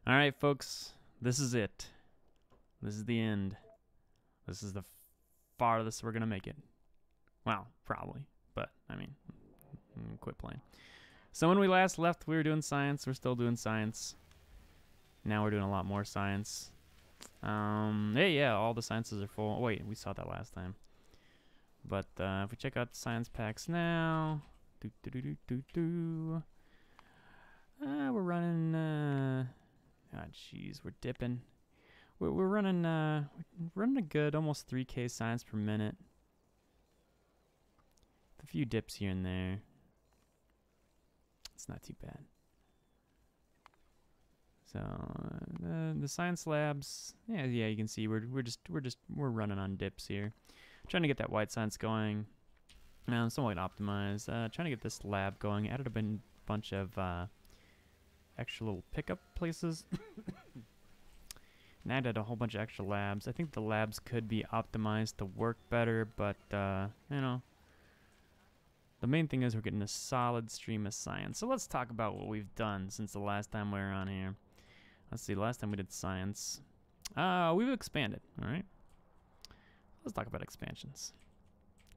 All right, folks, this is it. This is the end. This is the farthest we're gonna make it. Well, probably, but I mean, quit playing. So when we last left, we were doing science. We're still doing science. Now we're doing a lot more science. Hey, yeah, all the sciences are full. Oh, wait, we saw that last time. But if we check out the science packs now, we're running. Ah, jeez, we're dipping. We're running a good almost 3K science per minute. A few dips here and there. It's not too bad. So the science labs, yeah, you can see we're running on dips here. Trying to get that white science going. Somewhat optimized. Trying to get this lab going. Added a bunch of extra little pickup places. And added a whole bunch of extra labs. I think the labs could be optimized to work better, but you know, the main thing is we're getting a solid stream of science. So let's talk about what we've done since the last time we were on here. Let's see, last time we did science. We've expanded, all right? Let's talk about expansions.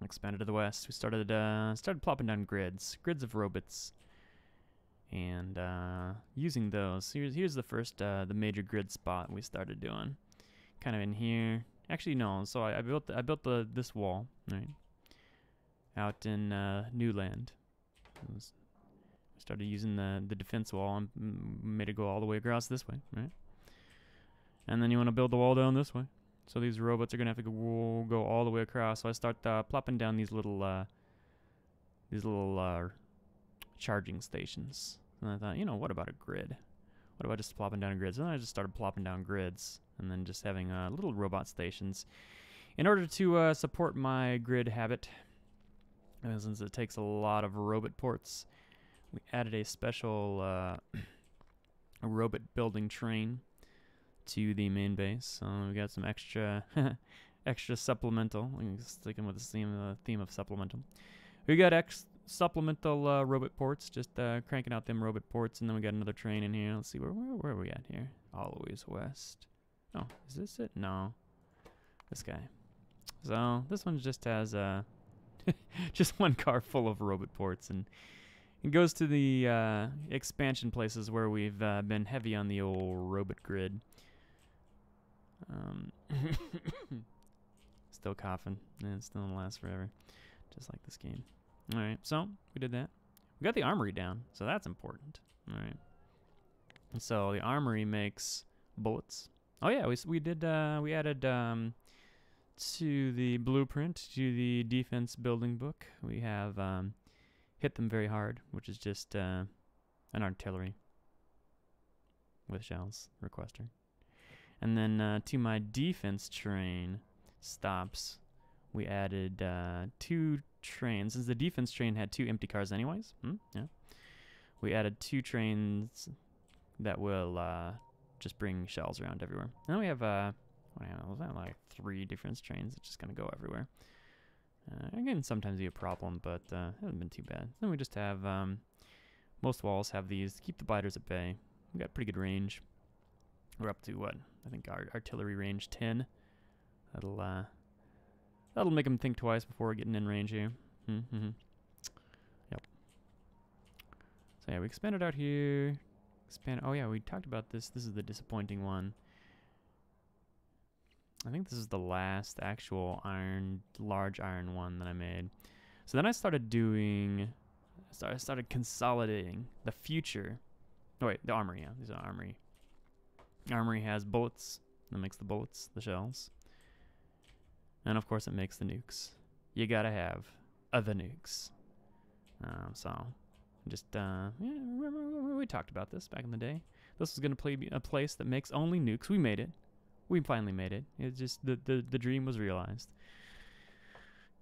Expanded to the west. We started plopping down grids of robots, and using those. Here's the first the major grid spot we started doing, kind of in here. Actually, no. So I built this wall, right, out in Newland. We started using the defense wall and made it go all the way across this way, right? And then you want to build the wall down this way. So these robots are gonna have to go all the way across. So I start plopping down these little charging stations. And I thought, you know, what about a grid? What about just plopping down a grid? So then I just started plopping down grids and then just having little robot stations. In order to support my grid habit, since it takes a lot of robot ports, we added a special a robot building train to the main base. So we got some extra extra supplemental. I'm sticking with the theme of supplemental. We got supplemental robot ports, just cranking out them robot ports, and then we got another train in here. Let's see, where are we at here? Always west. Oh, is this it? No. This guy. So this one just has just one car full of robot ports, and it goes to the expansion places where we've been heavy on the old robot grid. Still coughing, and it's still gonna last forever, just like this game. All right, so we did that. We got the armory down, so that's important. All right. And so the armory makes bullets. Oh yeah, we added to the blueprint, to the defense building book. We have hit them very hard, which is just an artillery with shells requester. And then to my defense train stops, we added 2 trains. Since the defense train had 2 empty cars anyways, yeah, we added 2 trains that will just bring shells around everywhere. And then we have like 3 defense trains that's just gonna go everywhere. Again, sometimes be a problem, but it hasn't been too bad. Then we just have most walls have these to keep the biters at bay. We got pretty good range. We're up to what? I think our artillery range 10. That'll make them think twice before getting in range here. Yep. So yeah, we expanded out here. Oh yeah, we talked about this. This is the disappointing one. I think this is the last actual large iron one that I made. So then I started I started consolidating the future. Oh wait, the armory, yeah, these are armory. Armory has bullets. That makes the bullets, the shells. And of course it makes the nukes. You gotta have the nukes. So just yeah, remember we talked about this back in the day. This was gonna be a place that makes only nukes. We made it. We finally made it. It's just the dream was realized.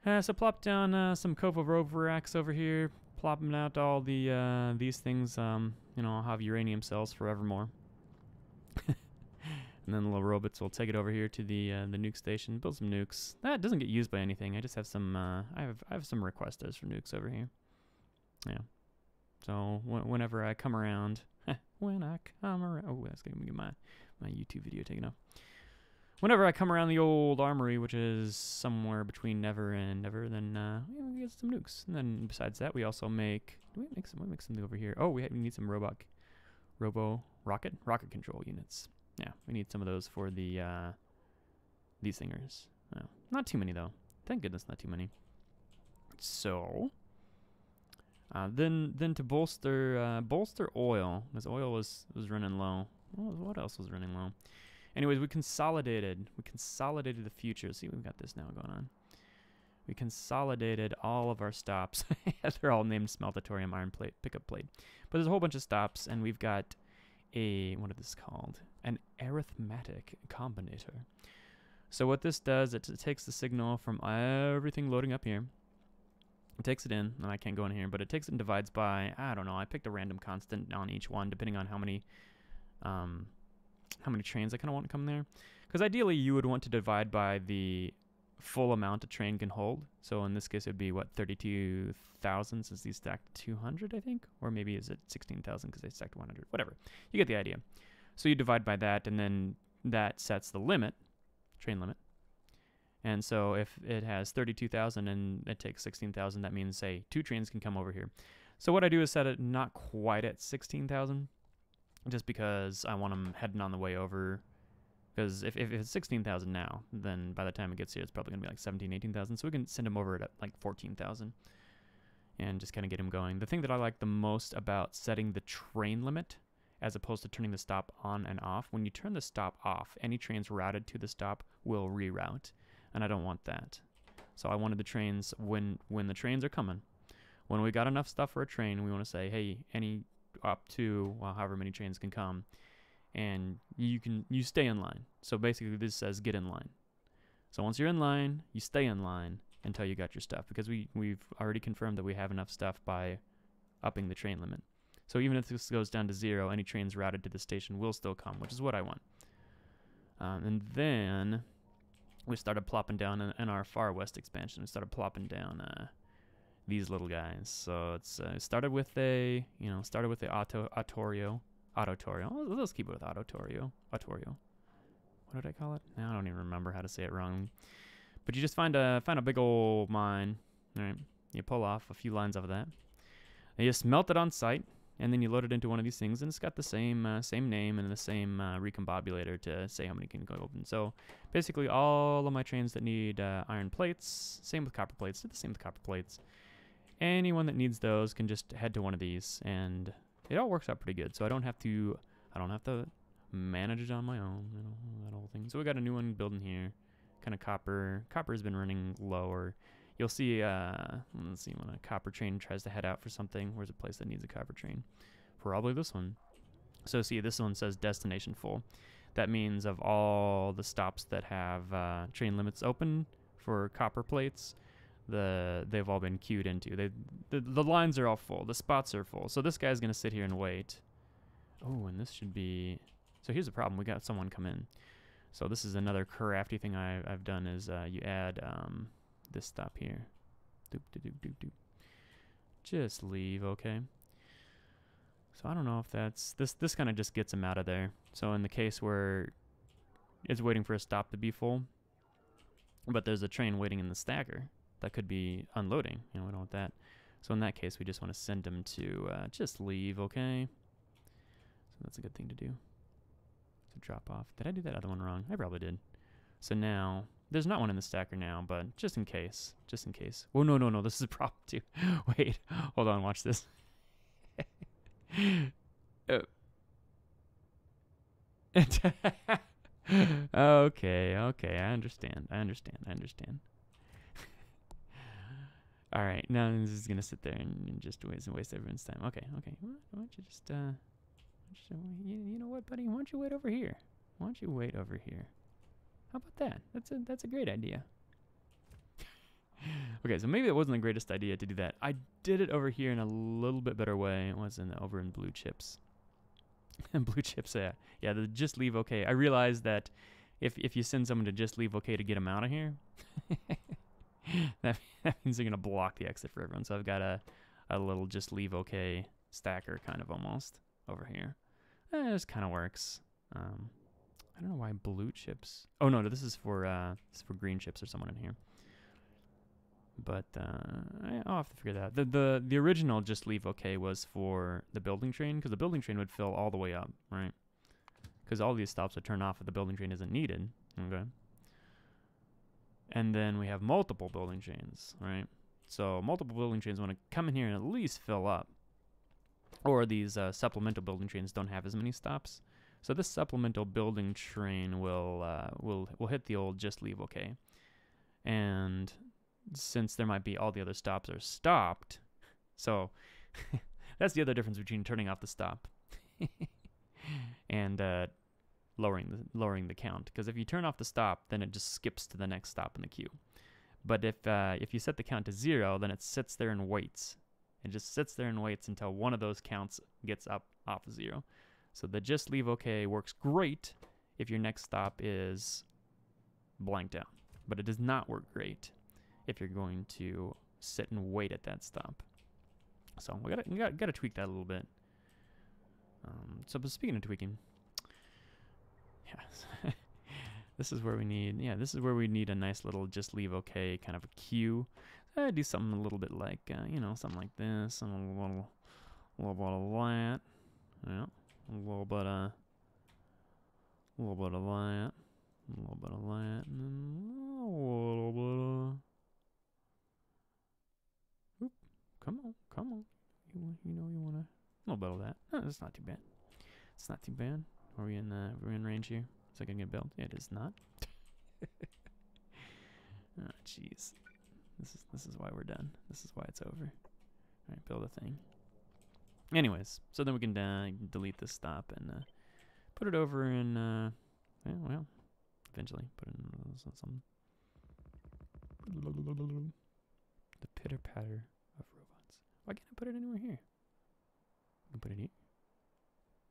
So plop down some Kova rover racks over here. Plop them out all the these things. You know, I'll have uranium cells forevermore. And then the little robots will take it over here to the nuke station, build some nukes. That doesn't get used by anything. I just have some. I have some requesters for nukes over here. Yeah. So whenever I come around, when I come around. Oh, that's gonna get my YouTube video taken off. Whenever I come around the old armory, which is somewhere between never and never, then we get some nukes. And then besides that, we also make. Do we make some? We make something over here. Oh, we need some rocket control units. Yeah, we need some of those for the these thingers. No, not too many though. Thank goodness, not too many. So then to bolster oil, because oil was running low. What else was running low? Anyways, we consolidated the future. See, we've got this now going on. We consolidated all of our stops. They're all named Smeltatorium, Iron Plate, Pickup Plate. But there's a whole bunch of stops, and we've got what is this called? An arithmetic combinator. So what this does, it takes the signal from everything loading up here. It takes it in, and I can't go in here, but it takes it and divides by, I don't know, I picked a random constant on each one, depending on how many trains I kind of want to come there. Because ideally, you would want to divide by the full amount a train can hold. So in this case, it would be, what, 32,000 since these stacked 200, I think? Or maybe is it 16,000 because they stacked 100? Whatever. You get the idea. So you divide by that, and then that sets the limit, train limit. And so if it has 32,000 and it takes 16,000, that means, say, 2 trains can come over here. So what I do is set it not quite at 16,000, just because I want them heading on the way over. Because if it's 16,000 now, then by the time it gets here, it's probably going to be like 17, 18,000. So we can send them over at like 14,000 and just kind of get them going. The thing that I like the most about setting the train limit as opposed to turning the stop on and off, when you turn the stop off, any trains routed to the stop will reroute. And I don't want that. So I wanted the trains, when the trains are coming, when we got enough stuff for a train, we want to say, hey, any up to, well, however many trains can come, and you stay in line. So basically this says get in line. So once you're in line, you stay in line until you got your stuff, because we've already confirmed that we have enough stuff by upping the train limit. So even if this goes down to 0, any trains routed to the station will still come, which is what I want. And then we started plopping down in our far west expansion. We started plopping down these little guys. So it's started with the Autorio. Let's keep it with Autorio. What did I call it? Now I don't even remember how to say it wrong. But you just find a big old mine. All right, you pull off a few lines of that. And you smelt it on site, and then you load it into one of these things, and it's got the same name and the same recombobulator to say how many can go open. So basically, all of my trains that need iron plates, same with copper plates, did the same with copper plates. Anyone that needs those can just head to one of these, and it all works out pretty good. So I don't have to manage it on my own, that whole thing. So we got a new one building here, kind of copper. Copper has been running lower. You'll see, let's see, when a copper train tries to head out for something, where's a place that needs a copper train? Probably this one. So see, this one says destination full. That means of all the stops that have train limits open for copper plates, they've all been queued into. The lines are all full. The spots are full. So this guy's going to sit here and wait. Oh, and this should be... So here's the problem. We got someone come in. So this is another crafty thing I've done is you add this stop here. Doop, doop, doop, doop. Just leave, okay? So I don't know if that's... This kind of just gets him out of there. So in the case where it's waiting for a stop to be full, but there's a train waiting in the stacker that could be unloading. We don't want that. So in that case, we just want to send them to just leave, okay? So that's a good thing to do. To drop off. Did I do that other one wrong? I probably did. So now, there's not one in the stacker now, but just in case. Just in case. Oh, no, this is a problem too. Wait, hold on, watch this. Okay, I understand. All right, now this is gonna sit there and just waste everyone's time. Okay. Why don't you just you know what, buddy? Why don't you wait over here? How about that? That's a great idea. Okay, so maybe it wasn't the greatest idea to do that. I did it over here in a little bit better way. It was over in blue chips. Blue chips, yeah, the just leave okay. I realized that if you send someone to just leave okay to get them out of here, that means they're gonna block the exit for everyone. So I've got a little just leave okay stacker kind of almost over here. This kind of works. I don't know why blue chips. Oh no, this is for green chips or someone in here. But I'll have to figure that out. The original just leave okay was for the building train, because the building train would fill all the way up, right? Because all these stops would turn off if the building train isn't needed. Okay. And then we have multiple building trains, right? So multiple building trains want to come in here and at least fill up. Or these supplemental building trains don't have as many stops. So this supplemental building train will hit the old just leave okay. And since there might be all the other stops are stopped, so that's the other difference between turning off the stop and lowering the count. Because if you turn off the stop, then it just skips to the next stop in the queue. But if you set the count to 0, then it sits there and waits. It just sits there and waits until one of those counts gets up off of 0. So the just leave okay works great if your next stop is blanked out, but it does not work great if you're going to sit and wait at that stop. So we gotta tweak that a little bit. So speaking of tweaking, yes, this is where we need a nice little just leave okay kind of a queue. Do something a little bit like something like this, and a little bit of that, yeah, a little bit of that, a little bit of that, and then a little bit of. Oop, come on, you wanna a little bit of that. Oh, that's not too bad. It's not too bad. Are we in range here? Is that gonna get built? Yeah, it is not. Oh, jeez. This is why we're done. This is why it's over. All right, build a thing. Anyways, so then we can delete this stop and put it over in. Well, eventually put it in something. The pitter patter of robots. Why can't I put it anywhere here? I can put it here.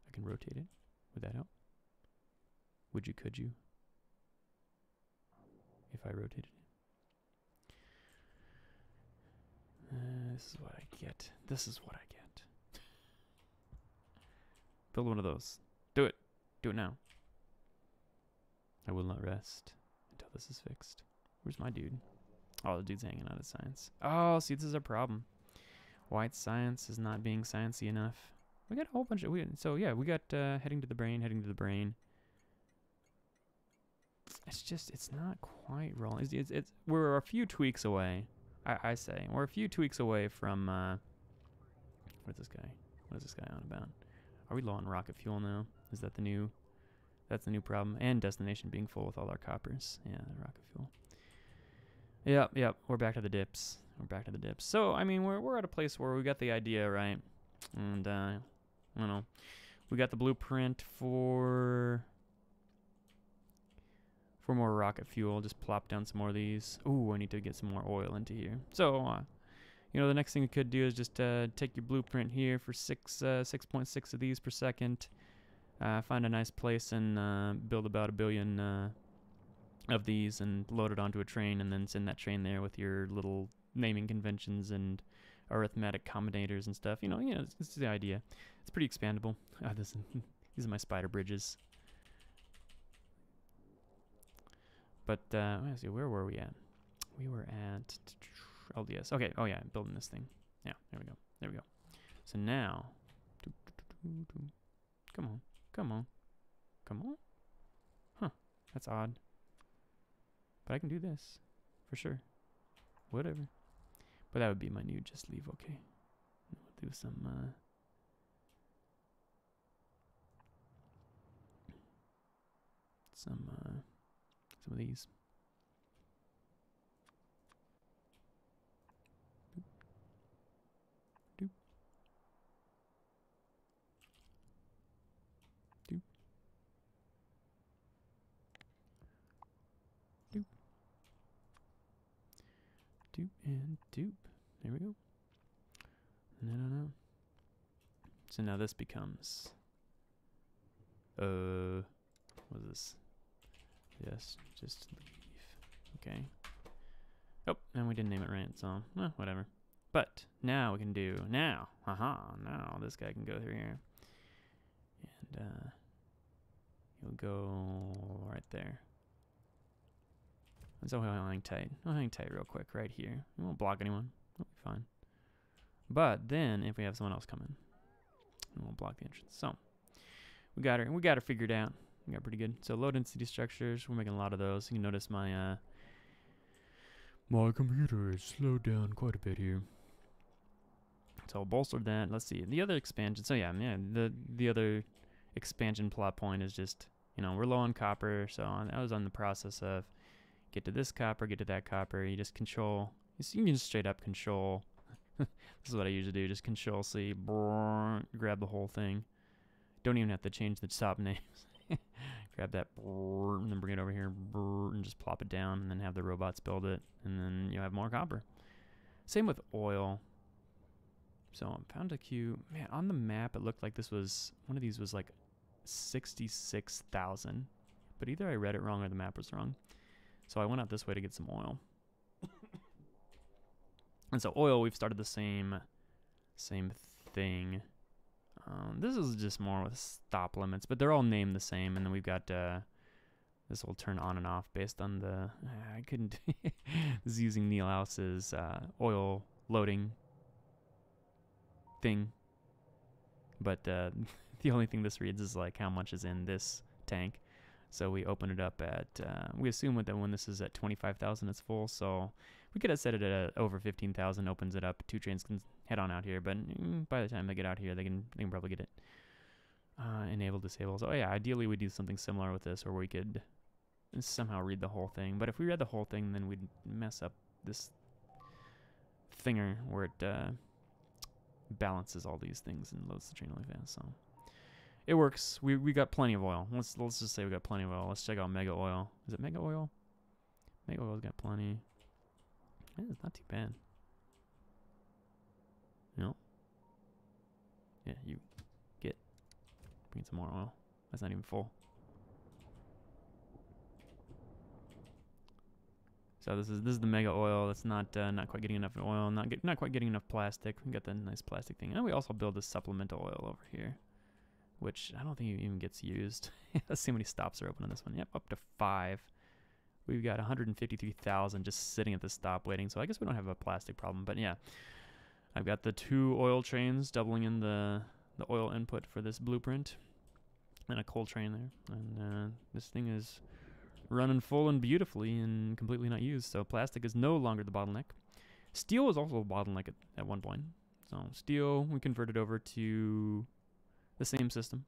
I can rotate it. Would that help? Could you? If I rotated it. This is what I get. This is what I get. Build one of those. Do it. Do it now. I will not rest until this is fixed. Where's my dude? Oh, the dude's hanging out of science. Oh, see, this is our problem. White science is not being sciencey enough. We got a whole bunch of... we got heading to the brain. It's not quite rolling. We're a few tweaks away. I say we're a few tweaks away from what is this guy on about? Are we low on rocket fuel now? Is that that's the new problem? And destination being full with all our coppers. Yeah, the rocket fuel. Yep, we're back to the dips. So I mean we're at a place where we got the idea right, and I don't know, we got the blueprint for more rocket fuel. Just plop down some more of these. Ooh, I need to get some more oil into here. So, the next thing we could do is just take your blueprint here for 6.6 of these per second. Find a nice place and build about 1 billion of these and load it onto a train, and then send that train there with your little naming conventions and arithmetic combinators and stuff. This is the idea. It's pretty expandable. These are my spider bridges. But, let's see, where were we at? We were at LDS. Okay, oh yeah, building this thing. Yeah, there we go. So now, come on. Huh, that's odd. But I can do this, for sure. Whatever. But that would be my new just leave, okay. We'll do some of these. Doop. Doop. Doop. Doop and doop. There we go. No. So now this becomes what is this? Yes, just leave. Okay. Oh, and we didn't name it right, so whatever. But now we can do now this guy can go through here. And you'll go right there. So we'll hang tight. I'll hang tight real quick right here. We won't block anyone. We'll be fine. But then if we have someone else come in, we won't block the entrance. So we got her figured out. We got pretty good. So load density structures. We're making a lot of those. You can notice my my computer is slowed down quite a bit here. So I'll bolster that. Let's see the other expansion. So yeah, the other expansion plot point is just, you know, we're low on copper. So I was on the process of get to this copper, get to that copper. You just control. You can just straight up control. This is what I usually do. Just control C, grab the whole thing. Don't even have to change the stop names. Grab that and then bring it over here and just plop it down and then have the robots build it, and then you have more copper. Same with oil. So I found a queue. Man, on the map it looked like this was, one of these was like 66,000. But either I read it wrong or the map was wrong. So I went out this way to get some oil. And so oil, we've started the same thing. This is just more with stop limits, but they're all named the same. And then we've got this will turn on and off based on the. I couldn't. This is using Neil House's oil loading thing, but the only thing this reads is like how much is in this tank. So we open it up at. We assume that when this is at 25,000, it's full. So we could have set it at over 15,000. Opens it up. 2 trains can head on out here, but by the time they get out here, they can probably get it enable, disable. So yeah, ideally we do something similar with this, where we could somehow read the whole thing. But if we read the whole thing, then we'd mess up this thinger where it balances all these things and loads the train really fast. So it works. We got plenty of oil. Let's just say we got plenty of oil. Let's check out Mega Oil. Is it Mega Oil? Mega Oil's got plenty. Yeah, it's not too bad. No. Yeah, you bring some more oil. That's not even full. So this is the Mega Oil. That's not quite getting enough oil. Not quite getting enough plastic. We got the nice plastic thing. And we also build this supplemental oil over here, which I don't think it even gets used. Let's see how many stops are open on this one. Yep, up to 5. We've got 153,000 just sitting at the stop waiting. So I guess we don't have a plastic problem. But yeah, I've got the 2 oil trains doubling in the oil input for this blueprint, and a coal train there. And this thing is running full and beautifully and completely not used. So plastic is no longer the bottleneck. Steel was also a bottleneck at one point. So steel, we converted over to the same system.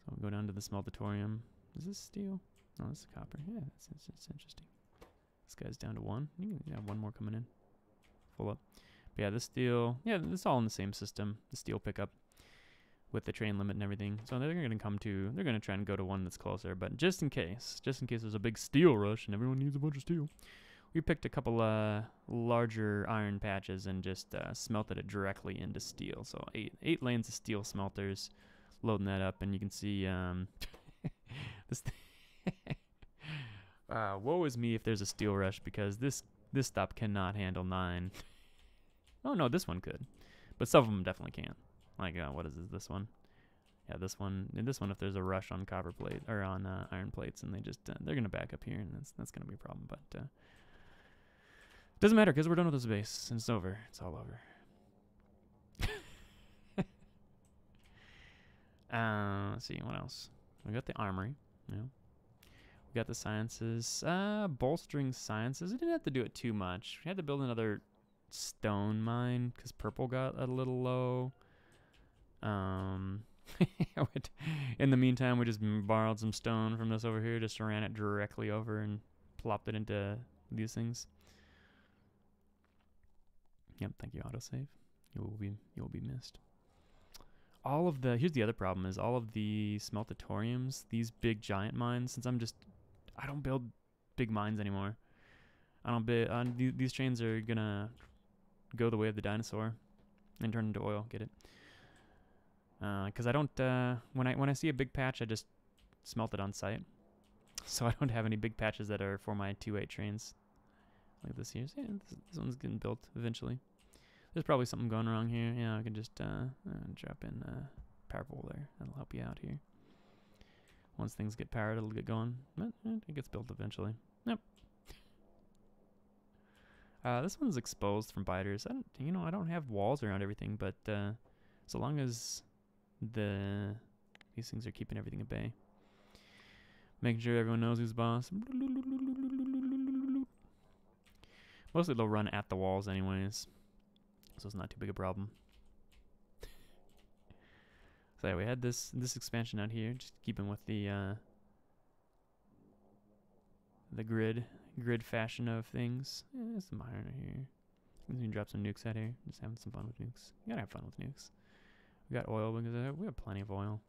So we'll go down to the smeltatorium. Is this steel? No, this is copper. Yeah, it's interesting. This guy's down to 1. You can have 1 more coming in. Full up. But yeah, the steel, yeah, it's all in the same system. The steel pickup with the train limit and everything. So they're going to try and go to one that's closer. But just in case there's a big steel rush and everyone needs a bunch of steel, we picked a couple larger iron patches and just smelted it directly into steel. So eight lanes of steel smelters, loading that up, and you can see this. Woe is me if there's a steel rush, because this stop cannot handle 9. Oh no, this one could, but some of them definitely can't. Like what is this one? Yeah, this one. And this one, if there's a rush on copper plate or on iron plates, and they're gonna back up here, and that's gonna be a problem. But doesn't matter, because we're done with this base and it's over. It's all over. Let's see what else. We got the armory. Yeah. We got the sciences. Bolstering sciences. We didn't have to do it too much. We had to build another stone mine because purple got a little low. In the meantime, we just borrowed some stone from this over here, just ran it directly over and plopped it into these things. Yep, thank you, autosave. You will be missed. Here's the other problem, is all of the smeltatoriums, these big giant mines, since I don't build big mines anymore. These trains are gonna go the way of the dinosaur and turn into oil. Get it? Because I don't, when I see a big patch, I just smelt it on site. So I don't have any big patches that are for my 2.8 trains. Like this here. So yeah, this one's getting built eventually. There's probably something going wrong here. Yeah, I can just drop in power pole there. That'll help you out here. Once things get powered, it'll get going. But it gets built eventually. Yep. This one's exposed from biters. I don't have walls around everything, but so long as these things are keeping everything at bay, making sure everyone knows who's boss. Mostly they'll run at the walls anyways, so it's not too big a problem. So yeah, we had this expansion out here, just keeping with the grid fashion of things. Yeah, some iron here. We can drop some nukes out here. Just having some fun with nukes. You gotta have fun with nukes. We got oil because we have plenty of oil.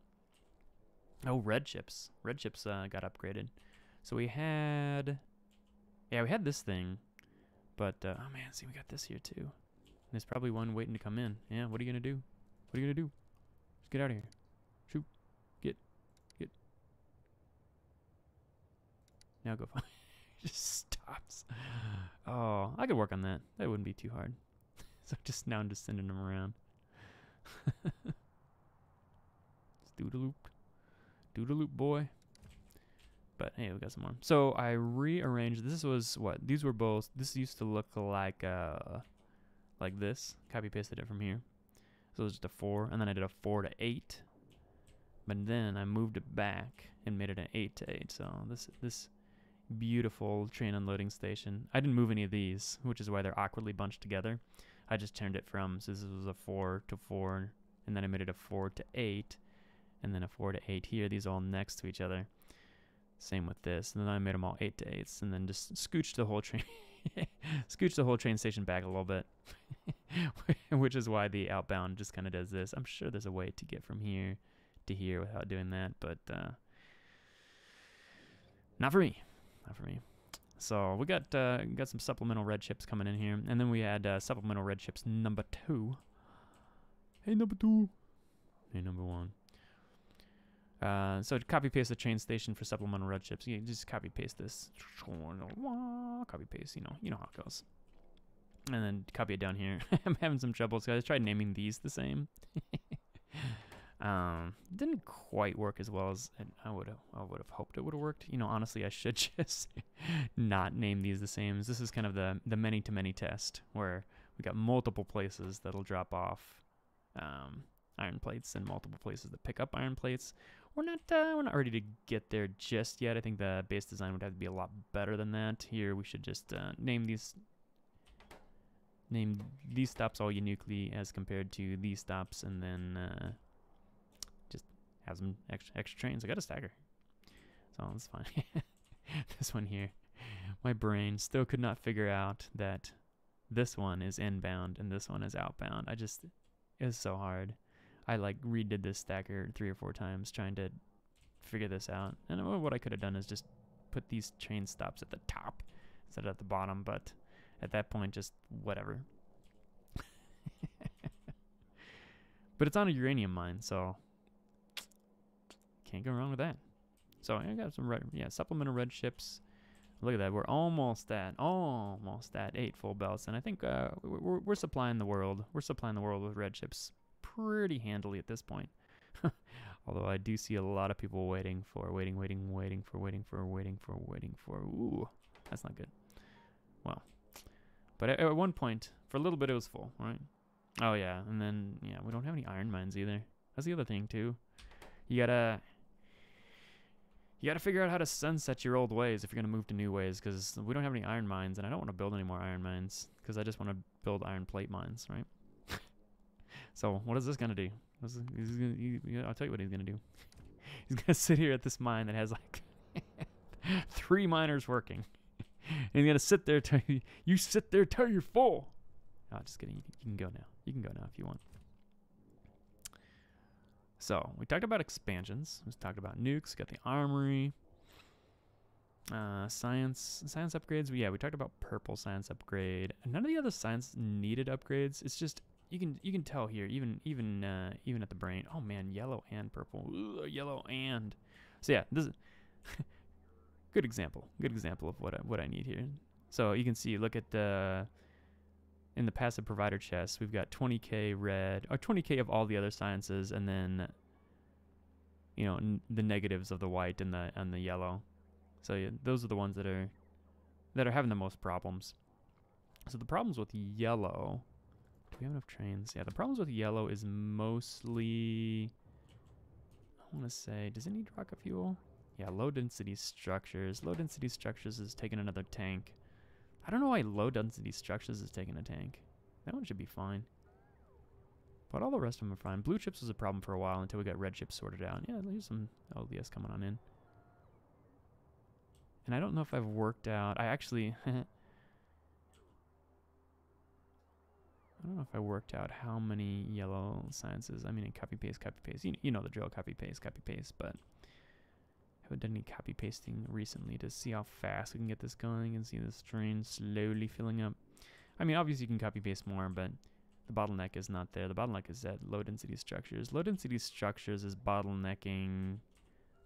Oh, red chips. Red chips got upgraded. So we had this thing, but oh man, see, we got this here too. There's probably one waiting to come in. Yeah, what are you gonna do? What are you gonna do? Just get out of here. Shoot. Get. Now go find. Just stops. Oh, I could work on that. That wouldn't be too hard. So now I'm just sending them around. Doodaloop boy. But hey, we got some more. So I rearranged. This was what? These were both. This used to look like this. Copy pasted it from here. So it was just a 4, and then I did a 4 to 8. But then I moved it back and made it an 8 to 8. So this beautiful train unloading station. I didn't move any of these, which is why they're awkwardly bunched together. I just turned it from, so this was a 4 to 4, and then I made it a 4 to 8, and then a 4 to 8 here. These are all next to each other. Same with this, and then I made them all 8 to 8s, and then just scooched the whole train, scooched the whole train station back a little bit, which is why the outbound just kind of does this. I'm sure there's a way to get from here to here without doing that, but not for me. Not for me. So we got some supplemental red chips coming in here, and then we had supplemental red chips number 2. Hey, number 2. Hey, number 1. So to copy paste the train station for supplemental red chips. You just copy paste this. Copy paste. You know how it goes. And then copy it down here. I'm having some trouble, so I tried naming these the same. Didn't quite work as well as I would have hoped it would have worked. Honestly, I should just not name these the same. This is kind of the many to many test, where we got multiple places that'll drop off iron plates and multiple places that pick up iron plates. We're not ready to get there just yet. I think the base design would have to be a lot better than that. Here we should just name these stops all uniquely as compared to these stops, and then just have some extra trains. I got a stagger, so that's fine. This one here, my brain still could not figure out that this one is inbound and this one is outbound. It was so hard. I redid this stacker 3 or 4 times trying to figure this out. And what I could have done is just put these train stops at the top instead of at the bottom, but at that point, just whatever. But it's on a uranium mine, so can't go wrong with that. So I got some supplemental red chips. Look at that, we're almost at 8 full belts, and I think we're supplying the world. We're supplying the world with red chips pretty handily at this point. Although I do see a lot of people waiting for. Ooh, that's not good. Well, but at one point, for a little bit, it was full, right? Oh yeah, and then we don't have any iron mines either. That's the other thing too. You gotta figure out how to sunset your old ways if you're gonna move to new ways, because we don't have any iron mines, and I don't want to build any more iron mines because I just want to build iron plate mines, right? So what is this gonna do? I'll tell you what he's gonna do. He's gonna sit here at this mine that has 3 miners working, and he's gonna sit there till you sit there till you're full. Oh, just kidding. You can go now. You can go now if you want. So we talked about expansions. We talked about nukes. Got the armory. Science upgrades. We talked about purple science upgrade. None of the other science needed upgrades. It's just you can tell here, even at the brain. Oh man, yellow and purple. Ugh, yellow and. So yeah, this is good example. Good example of what I need here. So you can see. Look at in the passive provider chest, we've got 20k red, or 20k of all the other sciences, and then you know, the negatives of the white and the yellow. So yeah, those are the ones that are having the most problems. So the problems with yellow, do we have enough trains? Yeah, the problems with yellow is mostly, I want to say, does it need rocket fuel? Yeah, low density structures. Low density structures is taking another tank. I don't know why low density structures is taking a tank. That one should be fine. But all the rest of them are fine. Blue chips was a problem for a while until we got red chips sorted out. Yeah, there's some LDS coming on in. And I don't know if I've worked out. I actually, I don't know if I worked out how many yellow sciences. I mean, in copy paste. You know the drill, copy paste. But I haven't done any copy pasting recently to see how fast we can get this going and see this train slowly filling up. I mean, obviously you can copy paste more, but the bottleneck is not there. The bottleneck is at low density structures. Low density structures is bottlenecking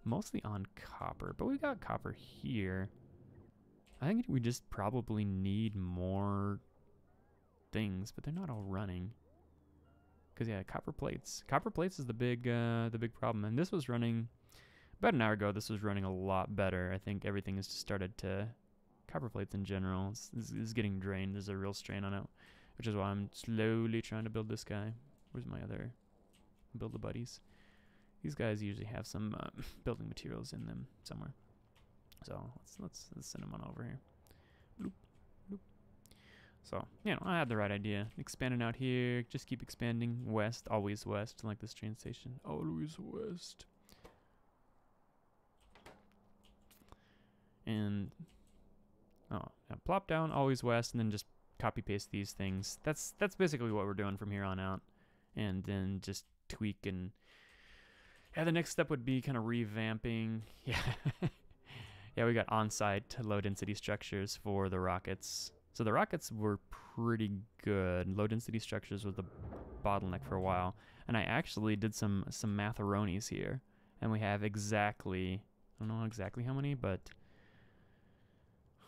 mostly on copper, but we got copper here. I think we just probably need more things, but they're not all running. Cause yeah, copper plates. Copper plates is the big problem. And this was running about an hour ago. This was running a lot better. I think everything has just started to, copper plates in general is getting drained. There's a real strain on it, which is why I'm slowly trying to build this guy. Where's my other builder buddies? These guys usually have some building materials in them somewhere. So let's send them on over here. Bloop, bloop. So, you know, I had the right idea. Expanding out here, just keep expanding west, always west, like this train station. Always west. And, oh, yeah, plop down, always west, and then just copy paste these things. That's basically what we're doing from here on out. And then just tweak and, yeah, the next step would be kind of revamping. Yeah. Yeah, we got on-site low-density structures for the rockets. So the rockets were pretty good. Low-density structures was the bottleneck for a while. And I actually did some matharonies here. And we have exactly, I don't know exactly how many, but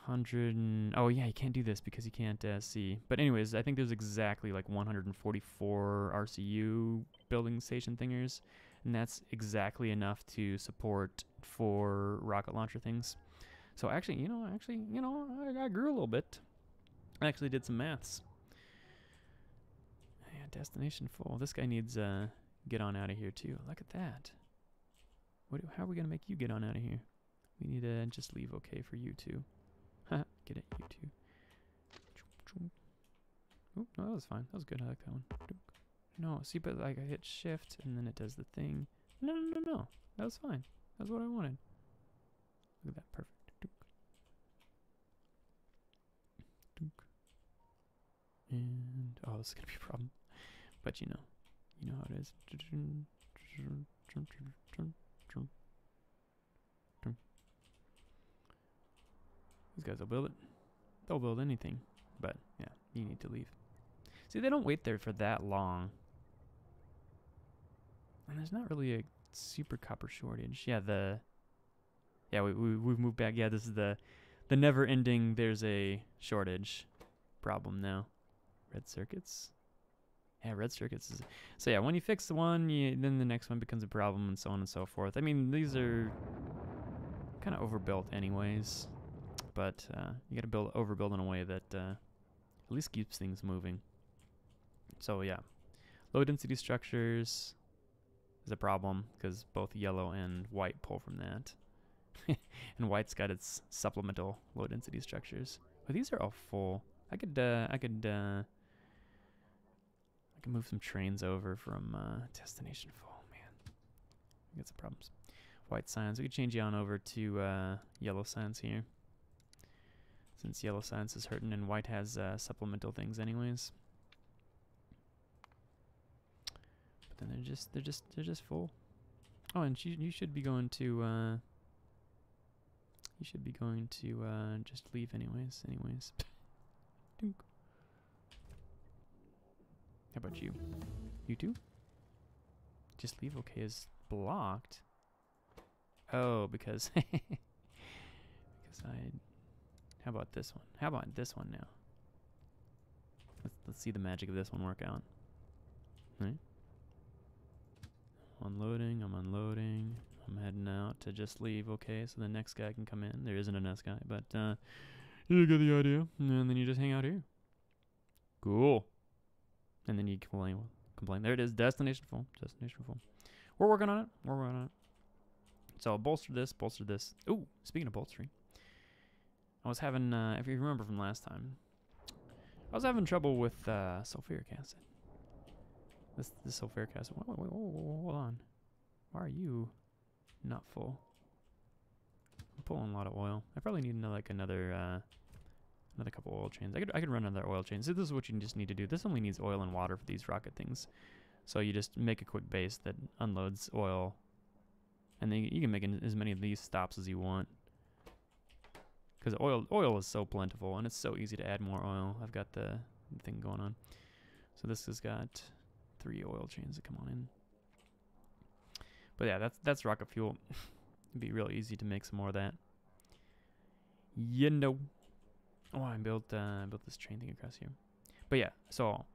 100 and, oh yeah, you can't do this because you can't see. But anyways, I think there's exactly like 144 RCU building station thingers. And that's exactly enough to support 4 rocket launcher things. So actually, I grew a little bit. I actually did some maths. Yeah, destination full. This guy needs get on out of here too. Look at that. How are we gonna make you get on out of here? We need to just leave okay for you two. Get it, you two. Oh, no, that was fine. That was good. I like that one. No, see, but like I hit shift and then it does the thing. No. That was fine. That's what I wanted. Look at that. Perfect. And, oh, this is going to be a problem. But you know how it is. These guys will build it. They'll build anything. But, yeah, you need to leave. See, they don't wait there for that long. And there's not really a super copper shortage. Yeah, we've moved back. Yeah, this is the never-ending there's a shortage problem now. Red circuits. Yeah, red circuits is... So yeah, when you fix the one, then the next one becomes a problem and so on and so forth. I mean, these are kind of overbuilt anyways. But you got to overbuild in a way that at least keeps things moving. So yeah, low-density structures is a problem because both yellow and white pull from that. And white's got its supplemental low-density structures. But these are all full. I could move some trains over from destination full. Man, we got some problems. White science. We could change you on over to yellow science here, since yellow science is hurting and white has supplemental things anyways. But then they're just full. Oh, and you should be going to just leave anyways. How about you? You too? Just leave okay is blocked. Oh, because how about this one? How about this one now? Let's see the magic of this one work out. Right? I'm unloading. I'm heading out to just leave, okay, so the next guy can come in. There isn't a next guy, but you get the idea. And then you just hang out here. Cool. And then you complain. There it is. Destination full. Destination full. We're working on it. We're working on it. So I'll bolster this, bolster this. Ooh, speaking of bolstering. I was having, if you remember from last time, I was having trouble with sulfuric acid. This sulfuric acid. Wait, hold on. Why are you not full? I'm pulling a lot of oil. I probably need another couple oil chains. I could run another oil chain. So this is what you just need to do. This only needs oil and water for these rocket things. So you just make a quick base that unloads oil, and then you can make as many of these stops as you want. Because oil is so plentiful, and it's so easy to add more oil. I've got the thing going on. So this has got 3 oil chains that come on in. But yeah, that's rocket fuel. It'd be real easy to make some more of that. You know. Oh, I built this train thing across here. But yeah, so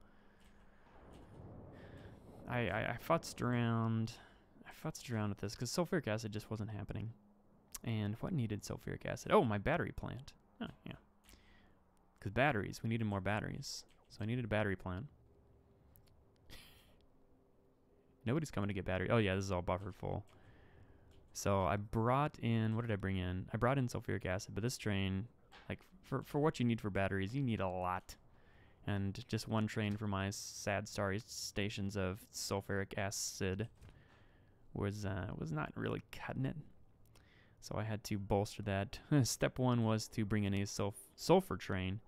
I futzed around with this because sulfuric acid just wasn't happening. And what needed sulfuric acid? Oh, my battery plant. Oh, yeah. Because batteries, we needed more batteries. So I needed a battery plant. Nobody's coming to get battery. Oh yeah, this is all buffered full. So I brought in, what did I bring in? I brought in sulfuric acid, but this train, like for what you need for batteries, you need a lot. And just one train for my sad sorry stations of sulfuric acid was not really cutting it. So I had to bolster that. Step 1 was to bring in a sulfur train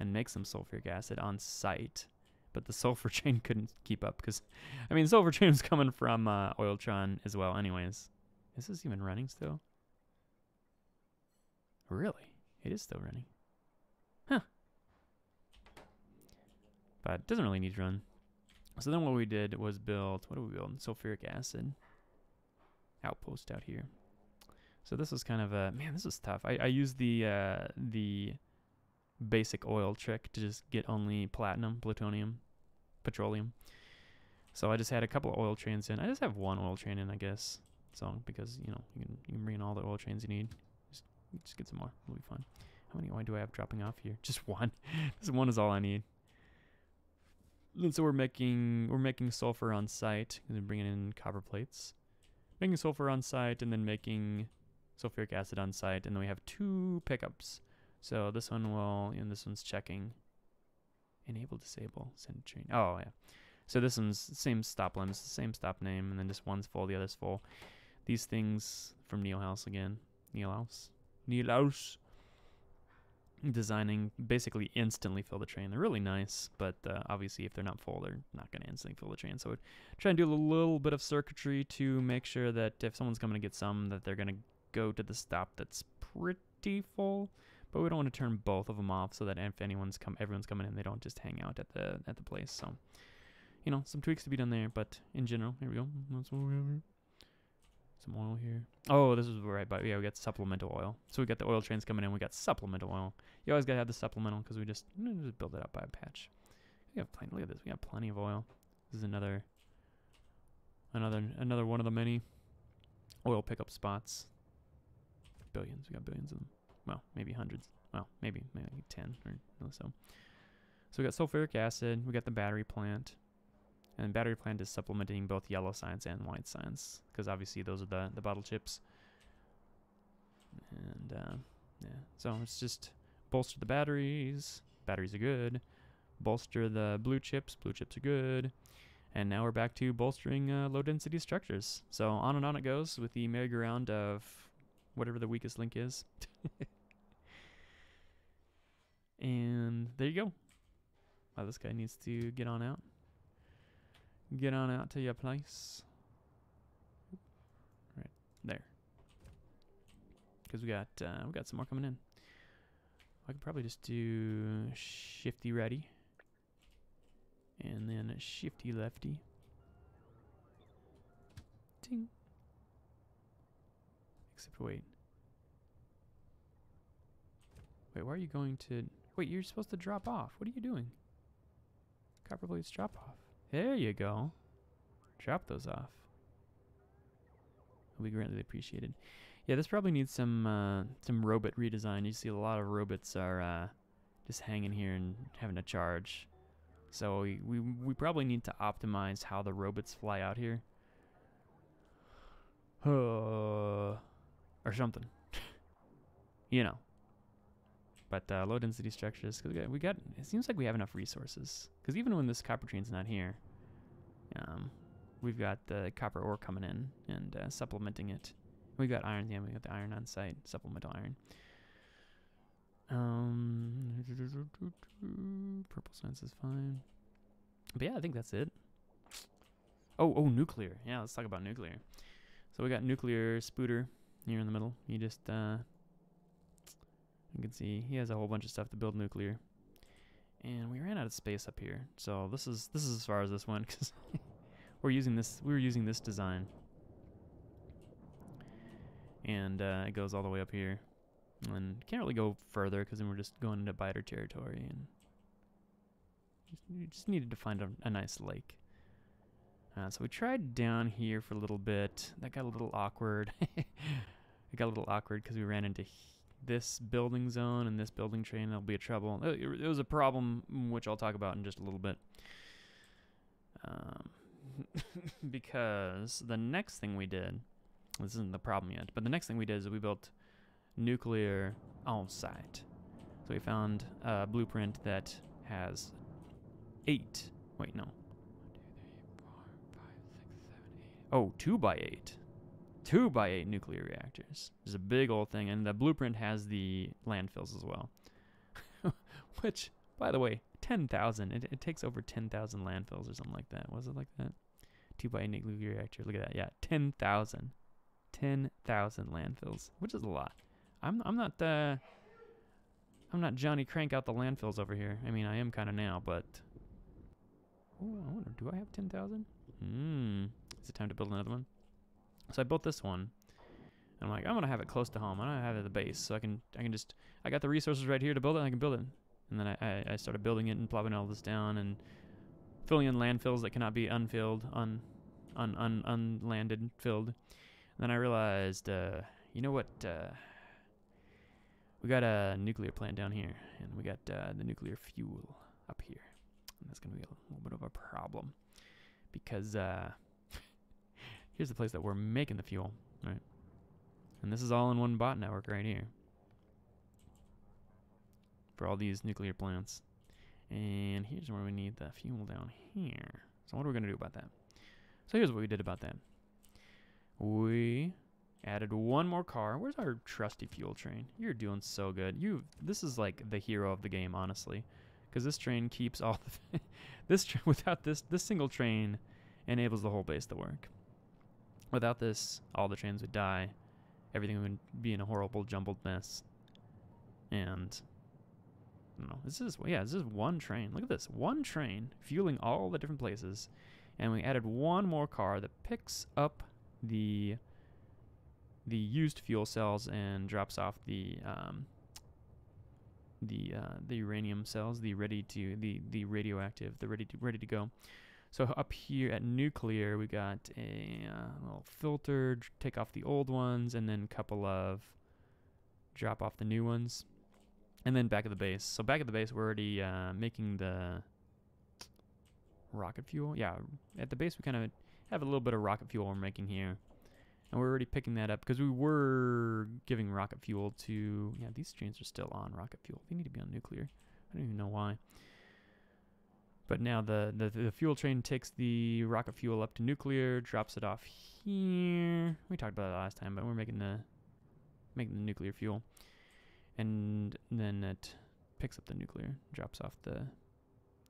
and make some sulfuric acid on site. But the sulfur train couldn't keep up because, I mean, sulfur train was coming from Oiltron as well. Anyways, is this even running still? Really? It is still running. Huh. But it doesn't really need to run. So then what we did was build, what did we build? Sulfuric acid outpost out here. So this was kind of a, man, this is tough. I used the basic oil trick to just get only platinum, plutonium, petroleum. So I just had a couple of oil trains in. I just have one oil train in, I guess. So because you know you can bring in all the oil trains you need. Just get some more. It'll be fun. How many oil do I have dropping off here? Just one. Just one is all I need. And so we're making sulfur on site and then bringing in copper plates, making sulfur on site, and then making sulfuric acid on site, and then we have 2 pickups. So this one will, and this one's checking. Enable, disable, send train. Oh yeah. So this one's same stop limits, same stop name, and then just one's full, the other's full. These things from Neil House again. Neil House. Designing basically instantly fill the train. They're really nice, but obviously if they're not full, they're not going to instantly fill the train. So we're trying to do a little bit of circuitry to make sure that if someone's coming to get some, that they're going to go to the stop that's pretty full. But we don't want to turn both of them off so that if everyone's coming in, they don't just hang out at the place. So, you know, some tweaks to be done there. But in general, here we go. That's what we have here. Some oil here. Oh, this is right by, yeah, we got supplemental oil. So we got the oil trains coming in. We got supplemental oil. You always got to have the supplemental because we just build it up by a patch. We have plenty. Look at this. We got plenty of oil. This is another one of the many oil pickup spots. Billions. We got billions of them. Well, maybe hundreds. Well, maybe 10 or so. So we got sulfuric acid. We got the battery plant. And battery plant is supplementing both yellow science and white science, because obviously those are the bottle chips. And yeah, so it's just bolster the batteries. Batteries are good. Bolster the blue chips. Blue chips are good. And now we're back to bolstering low density structures. So on and on it goes with the merry-go-round of whatever the weakest link is. And there you go. Wow, this guy needs to get on out. Get on out to your place. Right there. Because we got some more coming in. I could probably just do shifty ready. And then a shifty lefty. Ting. Except wait. Wait, why are you going to... Wait, you're supposed to drop off. What are you doing? Copper plates drop off. There you go. Drop those off. will be greatly appreciated. Yeah, this probably needs some robot redesign. You see a lot of robots are just hanging here and having to charge. So we probably need to optimize how the robots fly out here. Or something. You know. But low density structures, because we got, it seems like we have enough resources. Because even when this copper train's not here, we've got the copper ore coming in and supplementing it. We've got iron, yeah, we got the iron on site, supplemental iron. Purple science is fine. But yeah, I think that's it. Oh, nuclear. Yeah, let's talk about nuclear. So we got nuclear Spooter here in the middle. You just, you can see he has a whole bunch of stuff to build nuclear. And we ran out of space up here. So this is as far as this went, because we were using this design. And it goes all the way up here. And can't really go further because then we're just going into biter territory, and you just needed to find a nice lake. So we tried down here for a little bit. That got a little awkward. It got a little awkward because we ran into this building zone and this building train. That'll be a trouble. It was a problem, which I'll talk about in just a little bit. Because the next thing we did, this isn't the problem yet, but the next thing we did is we built nuclear on site. So we found a blueprint that has 8. Wait, no. 2 by 8. 2 by 8 nuclear reactors. There's a big old thing, and the blueprint has the landfills as well. Which, by the way, 10,000. It takes over 10,000 landfills or something like that. Was it like that? 2 by 8 nuclear reactor. Look at that. Yeah, 10,000. 10,000 landfills, which is a lot. I'm not Johnny Crank out the landfills over here. I mean, I am kind of now, but I wonder, do I have 10,000? Is it time to build another one? So I built this one. I'm like, I'm gonna have it close to home. I'm gonna have it at the base, so I can just, I got the resources right here to build it. I can build it, and then I started building it and plopping all this down and filling in landfills that cannot be unfilled, unlanded, filled. And then I realized, you know what? We got a nuclear plant down here, and we got the nuclear fuel up here. And that's gonna be a little bit of a problem, because here's the place that we're making the fuel, right? And this is all in one bot network right here for all these nuclear plants. And here's where we need the fuel down here. So what are we gonna do about that? So here's what we did about that. We added one more car. Where's our trusty fuel train? You're doing so good. This is like the hero of the game, honestly, because this train keeps all the without this single train enables the whole base to work. Without this, all the trains would die. Everything would be in a horrible jumbled mess. And I don't know. This is one train. Look at this, one train fueling all the different places, and we added one more car that picks up the used fuel cells and drops off the uranium cells, the radioactive, the ready to go. So up here at nuclear, we got a little filter, take off the old ones, and then a couple of drop off the new ones, and then back at the base. So back at the base, we're already making the rocket fuel. Yeah, at the base, we kind of have a little bit of rocket fuel we're making here. And we're already picking that up because we were giving rocket fuel to... Yeah, these trains are still on rocket fuel. They need to be on nuclear. I don't even know why. But now the fuel train takes the rocket fuel up to nuclear, drops it off here. We talked about it last time, but we're making the nuclear fuel. And then it picks up the nuclear, drops off the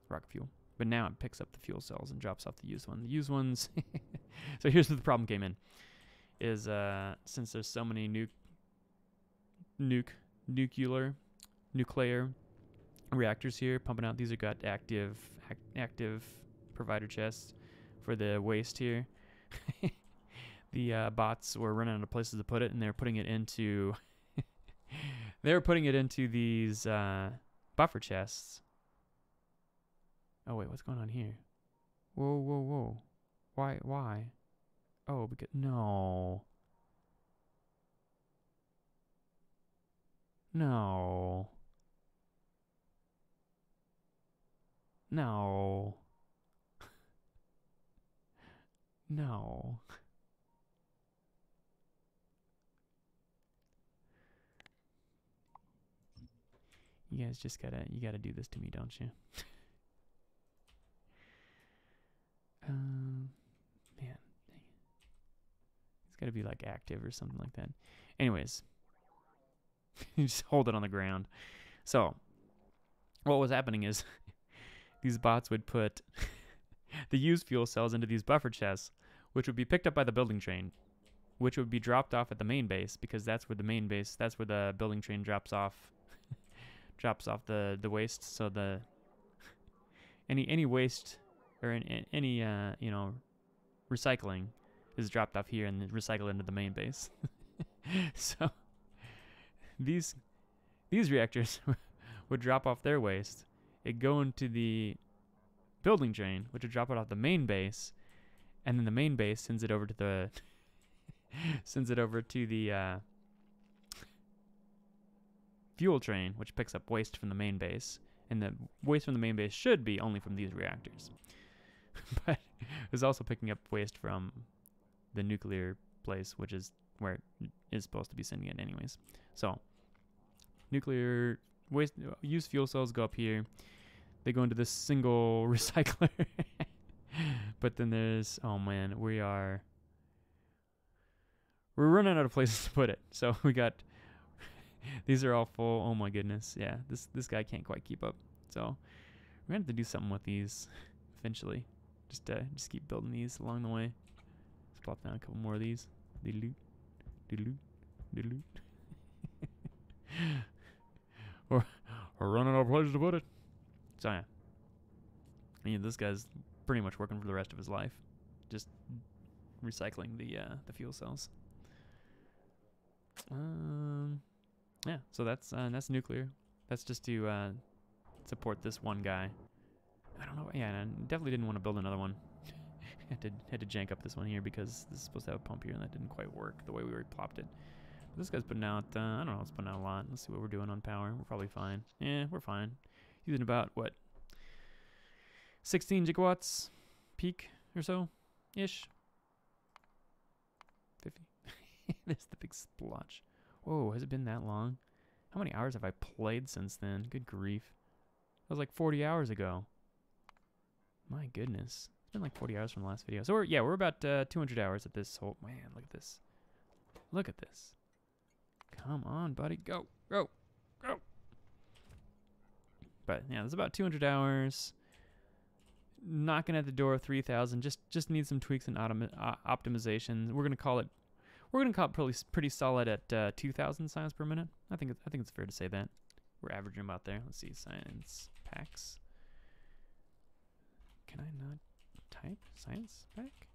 rocket fuel. But now it picks up the fuel cells and drops off the used one. The used ones... So here's where the problem came in. Is since there's so many nuclear reactors here pumping out, these are got active provider chests for the waste here. The bots were running out of places to put it, and they're putting it into these buffer chests. Oh wait, what's going on here? Whoa. Why? Oh, because no. No. No. No. You guys just you gotta do this to me, don't you? Man. It's gotta be like active or something like that. Anyways. You just hold it on the ground. So, what was happening is these bots would put the used fuel cells into these buffer chests, which would be picked up by the building train, which would be dropped off at the main base, because that's where the building train drops off the waste. So the any waste or any you know, recycling is dropped off here and then recycled into the main base. So these reactors would drop off their waste. It'd go into the building train, which would drop it off the main base, and then the main base sends it over to the fuel train, which picks up waste from the main base, and the waste from the main base should be only from these reactors. But it's also picking up waste from the nuclear place, which is where it is supposed to be sending it anyways. So nuclear waste, used fuel cells go up here. They go into this single recycler. But then there's, oh man, we're running out of places to put it. So we got, these are all full. Oh my goodness. Yeah, this guy can't quite keep up. So we're gonna have to do something with these eventually. Just keep building these along the way. Let's plop down a couple more of these. Doodaloo, doodaloo, doodaloo. We're running out of places to put it. So yeah, I mean, this guy's pretty much working for the rest of his life, just recycling the fuel cells. Yeah, so that's nuclear. That's just to support this one guy. I don't know. Yeah, I definitely didn't want to build another one. had to jank up this one here because this is supposed to have a pump here, and that didn't quite work the way we already plopped it. But this guy's putting out, I don't know, it's putting out a lot. Let's see what we're doing on power. We're probably fine. Yeah, we're fine. Using about, what, 16 gigawatts peak or so ish. 50. There's the big splotch. Whoa, has it been that long? How many hours have I played since then? Good grief. That was like 40 hours ago. My goodness. It's been like 40 hours from the last video. So we're about 200 hours at this whole, man, look at this. Look at this. Come on, buddy. Go, go, go. But yeah, there's about 200 hours. Knocking at the door of 3,000. Just need some tweaks and optimizations. We're gonna call it pretty solid at 2,000 science per minute. I think it's fair to say that we're averaging about there. Let's see, science packs. Can I not type science pack?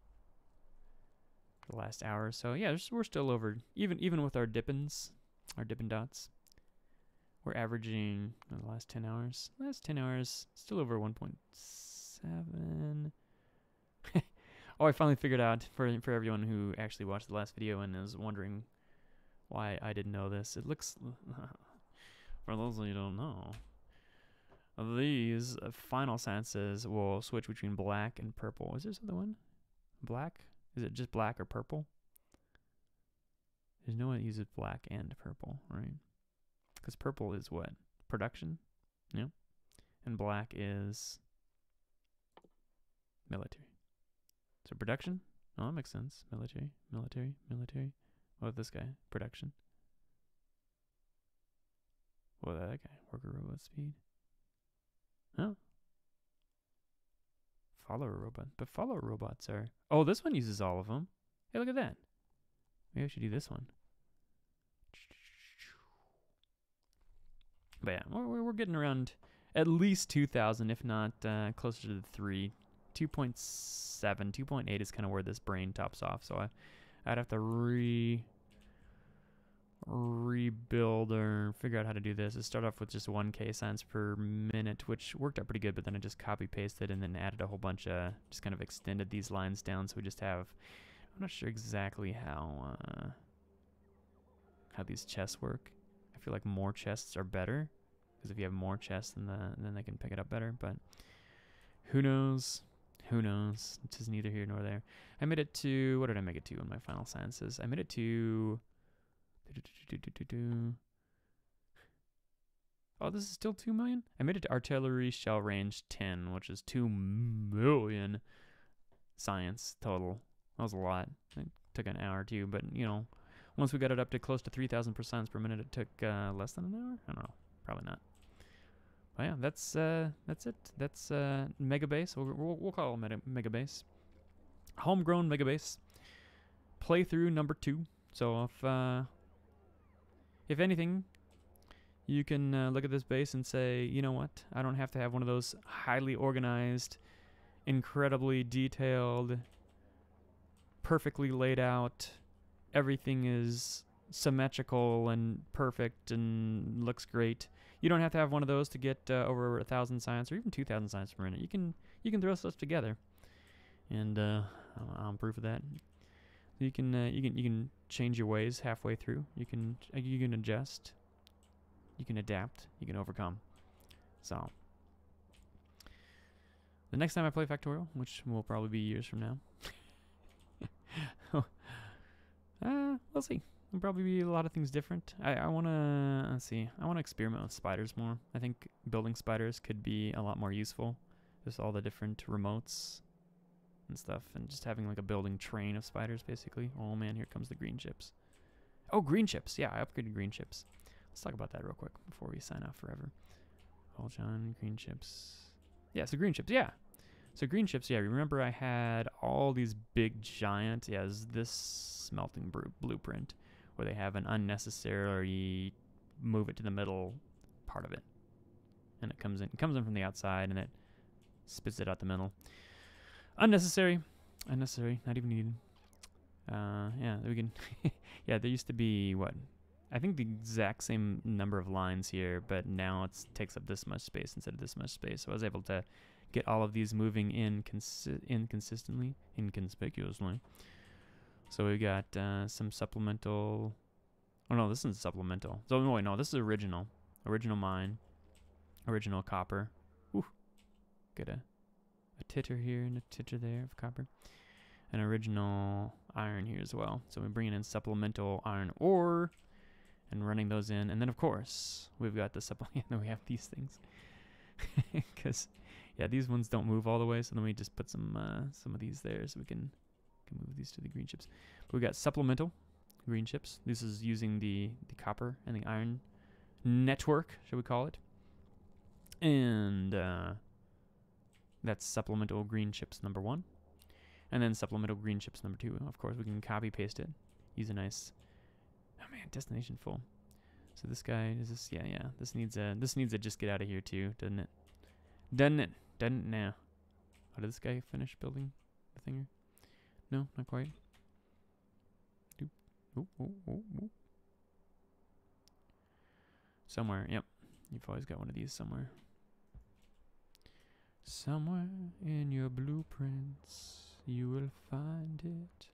The last hour or so. Yeah, we're still over, even with our dippin' dots. We're averaging the last 10 hours. Last 10 hours, still over 1.7. Oh, I finally figured out, for everyone who actually watched the last video and is wondering why I didn't know this. It looks, for those of you who don't know, these final sciences will switch between black and purple. Is there something one? Black? Is it just black or purple? There's no one that uses black and purple, right? Because purple is what? Production? Yeah. And black is military. So production? Oh, that makes sense. Military, military, military. What about this guy? Production. What about that guy? Worker robot speed. Oh. Follower robot. But follower robots are... Oh, this one uses all of them. Hey, look at that. Maybe I should do this one. But yeah, we're getting around at least 2,000, if not closer to the 3. 2.7, 2.8 is kind of where this brain tops off. So I'd have to rebuild or figure out how to do this. I start off with just 1K science per minute, which worked out pretty good, but then I just copy pasted and then added a whole bunch of, just kind of extended these lines down. So we just have, I'm not sure exactly how these chests work. I I feel like more chests are better, because if you have more chests, then they can pick it up better. But who knows? Who knows? It is neither here nor there. I made it to, what did I make it to in my final sciences? I made it to, oh, this is still 2 million? I made it to artillery shell range 10, which is 2 million science total. That was a lot. It took an hour or two, but you know, once we got it up to close to 3,000 per science per minute, it took less than an hour? I don't know. Probably not. But yeah, that's it. That's mega base. We'll call it mega base. Homegrown mega base. Playthrough number 2. So if anything, you can look at this base and say, you know what? I don't have to have one of those highly organized, incredibly detailed, perfectly laid out. Everything is symmetrical and perfect and looks great. You don't have to have one of those to get over 1,000 science or even 2,000 science per minute. You can throw stuff together, and I'm proof of that. You can change your ways halfway through. You can adjust. You can adapt. You can overcome. So the next time I play Factorio, which will probably be years from now, we'll see. There'll probably be a lot of things different. I wanna let's see. I wanna experiment with spiders more. I think building spiders could be a lot more useful. Just all the different remotes and stuff, and just having like a building train of spiders, basically. Oh man, here comes the green chips. Oh, green chips. Yeah, I upgraded green chips. Let's talk about that real quick before we sign off forever. Hold on, green chips. Yeah, so green chips. Yeah. So green chips, yeah, remember I had all these big giant, yeah, this smelting blueprint where they have an unnecessary move it to the middle part of it. And it comes in from the outside and it spits it out the middle. Unnecessary, not even needed. Yeah, we can, yeah, there used to be, what? I think the exact same number of lines here, but now it takes up this much space instead of this much space. So I was able to get all of these moving inconspicuously. So we got some supplemental. Oh no, this isn't supplemental. So no, wait, no, this is original. Original mine. Original copper. Ooh, get a titter here and a titter there of copper. An original iron here as well. So we're bringing in supplemental iron ore and running those in, and then of course we've got the supplement. Then we have these things because yeah, these ones don't move all the way. So then we just put some of these there, so we can move these to the green chips. But we got supplemental green chips. This is using the copper and the iron network, shall we call it? And that's supplemental green chips number 1, and then supplemental green chips number 2. Of course, we can copy paste it. Use a nice. Oh man, destination full. So this guy is this. Yeah. This needs a just get out of here too, doesn't it? Doesn't it now? Oh, did this guy finish building the thinger? No, not quite. Oop. Somewhere, yep. You've always got one of these somewhere. Somewhere in your blueprints, you will find it.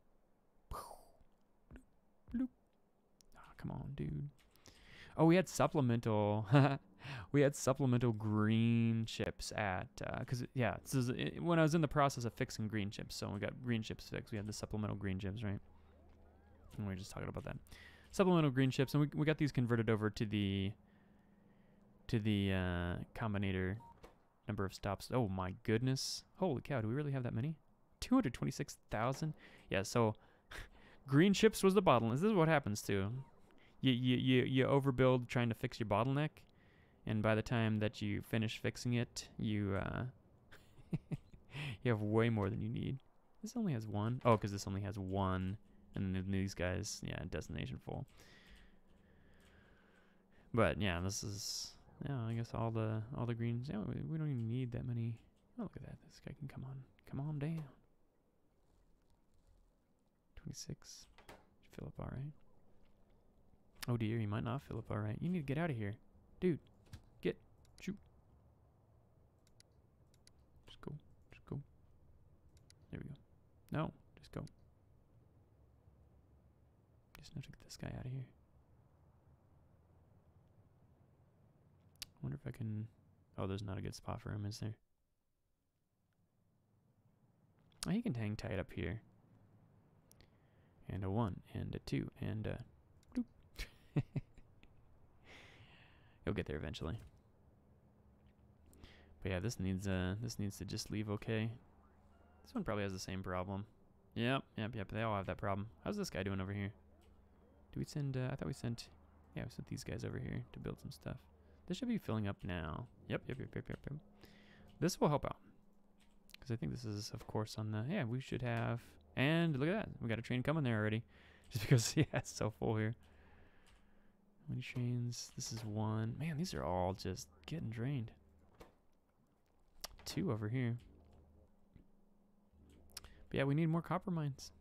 Bloop. Oh, come on, dude. Oh, we had supplemental. We had supplemental green chips at, because, yeah, this is, when I was in the process of fixing green chips, so we got green chips fixed. We had the supplemental green chips, right? And we were just talking about that. Supplemental green chips, and we got these converted over to the combinator number of stops. Oh my goodness. Holy cow, do we really have that many? 226,000? Yeah, so green chips was the bottleneck. This is what happens too. You overbuild trying to fix your bottleneck, and by the time that you finish fixing it, you you have way more than you need. This only has 1. Oh, because this only has 1, and then these guys, yeah, destination full. But yeah, this is, yeah, I guess all the greens. Yeah, we don't even need that many. Oh, look at that. This guy can come on down. 26. Fill up all right. Oh dear, he might not fill up all right. You need to get out of here, dude. Shoot. Just go. There we go. No, just go. Just have to get this guy out of here. If I can... Oh, there's not a good spot for him, is there? Oh, he can hang tight up here. And a 1, and a 2, and a... Bloop. He'll get there eventually. But yeah, this needs to just leave okay. This one probably has the same problem. Yep. They all have that problem. How's this guy doing over here? Do we send? I thought we sent. Yeah, we sent these guys over here to build some stuff. This should be filling up now. Yep. This will help out because I think this is, of course, on the. Yeah, we should have. And look at that, we got a train coming there already. Just because it's so full here. How many trains? This is 1. Man, these are all just getting drained. 2 over here. But yeah, we need more copper mines.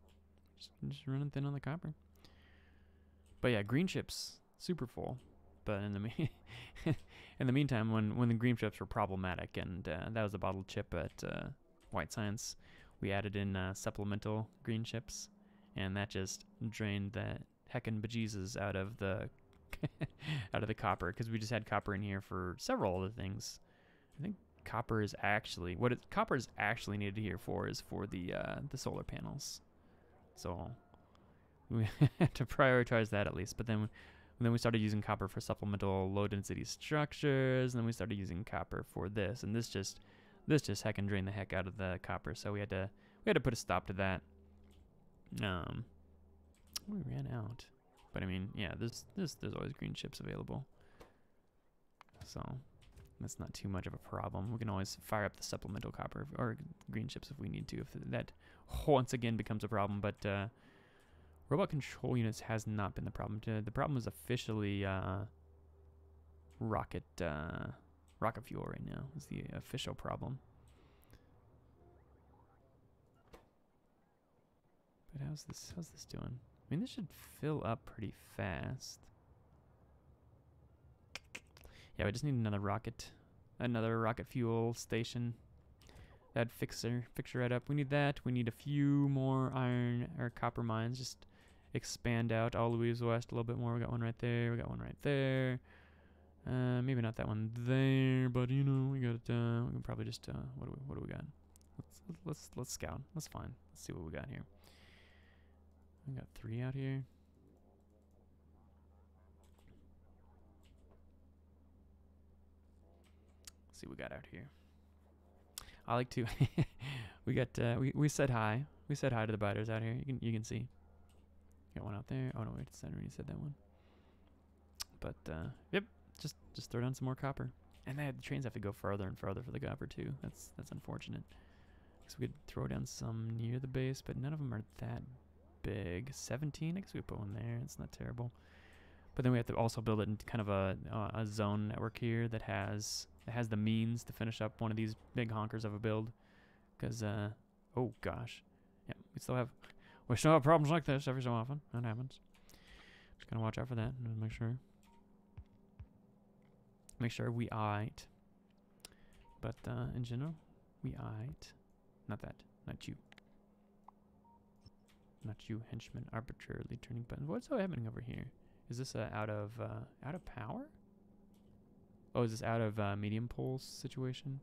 Just running thin on the copper. But yeah, green chips, super full. But in the in the meantime, when the green chips were problematic, and that was a bottled chip at White Science, we added in supplemental green chips, and that just drained the heckin' bejesus out of the out of the copper, because we just had copper in here for several other things. I think copper is actually copper is actually needed here for is for the solar panels. So we had to prioritize that at least. But then we started using copper for supplemental low density structures, and then we started using copper for this, and this just heckin' drained the heck out of the copper. So we had to put a stop to that. We ran out. But I mean, yeah, there's always green chips available. So that's not too much of a problem. We can always fire up the supplemental copper or green chips if we need to, if that once again becomes a problem. But robot control units has not been the problem. The problem is officially rocket fuel right now is the official problem. But how's this doing? I mean, this should fill up pretty fast. Yeah, we just need another rocket fuel station. That'd fix right up. We need that. We need a few more iron or copper mines. Just expand out all Louise West a little bit more. We got one right there. We got one right there. Maybe not that one there, but you know, we got. We can probably just. What do we got? Let's scout. That's fine. Let's see what we got here. We got 3 out here. Let's see what we got out here. I like to. We got. We said hi. We said hi to the biters out here. You can see. Got one out there. Oh no, wait, I already said that one. But yep, just throw down some more copper. And the trains have to go farther and farther for the copper too. That's unfortunate. So we could throw down some near the base, but none of them are that big. 17. I guess we could put one there. It's not terrible. But then we have to also build it in kind of a zone network here that has the means to finish up one of these big honkers of a build. Because oh gosh, yeah, we still have problems like this every so often. That happens. Just gotta watch out for that and make sure we aight. But in general, we aight. Not that. Not you. Not you, henchman, arbitrarily turning buttons. What's happening over here? Is this out of power? Oh, is this out of medium pulse situation?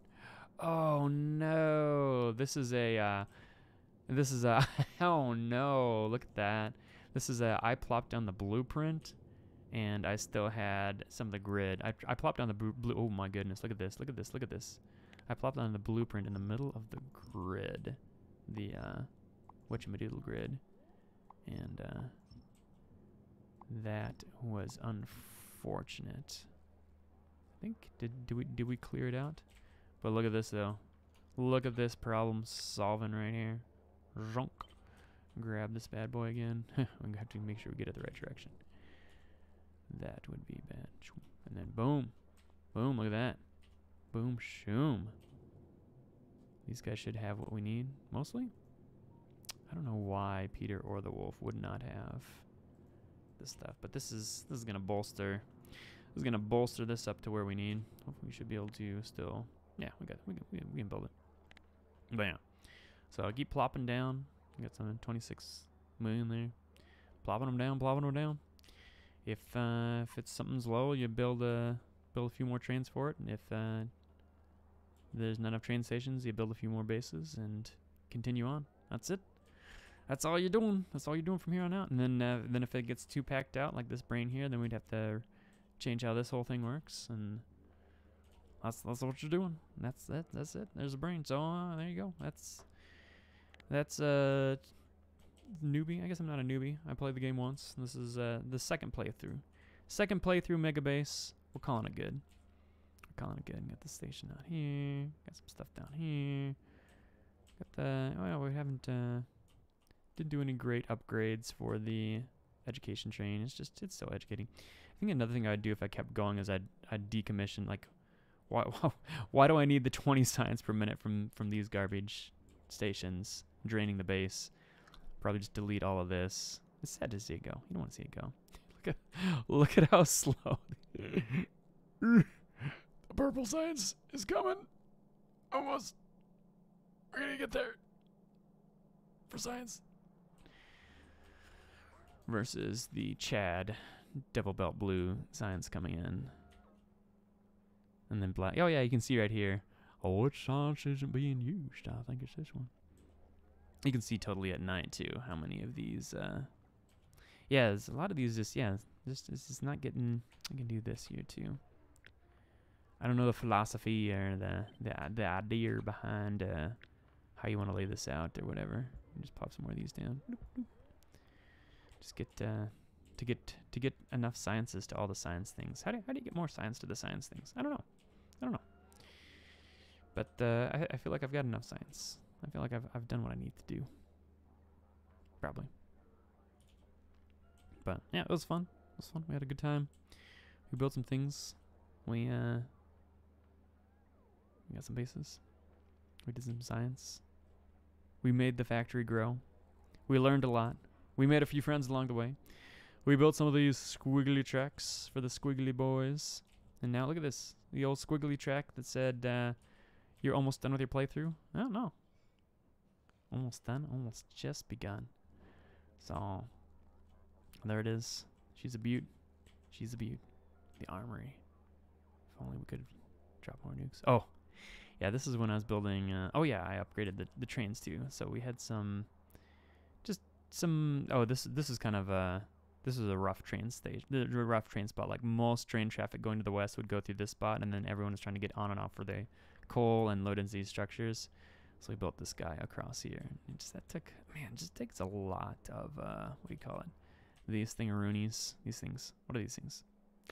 Oh no! This is a. Oh no! Look at that. This is I plopped down the blueprint, and I still had some of the grid. I plopped down the blue. Oh my goodness! Look at this! Look at this! Look at this! I plopped down the blueprint in the middle of the grid, the whatchamadoodle grid, and that was unfortunate. I think did we clear it out? But look at this though. Look at this problem solving right here. Zonk. Grab this bad boy again. We have to make sure we get it the right direction. That would be bad. And then boom. Boom, look at that. Boom, shoom. These guys should have what we need, mostly. I don't know why Peter or the Wolf would not have this stuff, but this is gonna bolster. This is gonna bolster this up to where we need. Hopefully, we should be able to still. Yeah, we can build it. But yeah, so I keep plopping down. We got some 26 million there. Plopping them down, plopping them down. If it's something's low, you build a build a few more trains for it. And if there's not enough train stations, you build a few more bases and continue on. That's it. That's all you're doing. That's all you're doing from here on out. And then if it gets too packed out like this brain here, then we'd have to change how this whole thing works. And that's what you're doing. That's it. That's it. There's a brain. So there you go. That's newbie. I guess I'm not a newbie. I played the game once. This is the second playthrough. Second playthrough Mega Base. We're calling it good. We're calling it good. Got the station out here. Got some stuff down here. Got the. Oh yeah, we haven't didn't do any great upgrades for the education train. It's still educating. I think another thing I'd do if I kept going is I'd decommission, like, why do I need the 20 science per minute from these garbage stations draining the base? Probably just delete all of this. It's sad to see it go. You don't want to see it go. Look at how slow. The purple science is coming. Almost. We're gonna get there. For science. Versus the Chad double belt blue science coming in. And then black. Oh yeah, you can see right here. Oh, which science isn't being used? I think it's this one. You can see totally at night too how many of these. Yeah, there's a lot of these. Just it's not getting. I can do this here too. I don't know the philosophy or the idea behind how you want to lay this out or whatever. Just pop some more of these down. Just get to get enough sciences to all the science things. How do you get more science to the science things? I don't know. But I feel like I've got enough science. I feel like I've done what I need to do. Probably. But yeah, it was fun. It was fun. We had a good time. We built some things. We got some bases. We did some science. We made the factory grow. We learned a lot. We made a few friends along the way. We built some of these squiggly tracks for the squiggly boys. And now look at this. The old squiggly track that said, you're almost done with your playthrough. I don't know. Almost done. Almost just begun. So, there it is. She's a beaut. She's a beaut. The Armory. If only we could drop more nukes. Oh, yeah, this is when I was building. Oh yeah, I upgraded the trains too. So we had some, Oh, this is kind of this is a rough train station. The rough train spot. Like most train traffic going to the west would go through this spot, and then everyone was trying to get on and off for the coal and load into these structures. So we built this guy across here. And just takes a lot of what do you call it? These thingaroonies. These things. What are these things?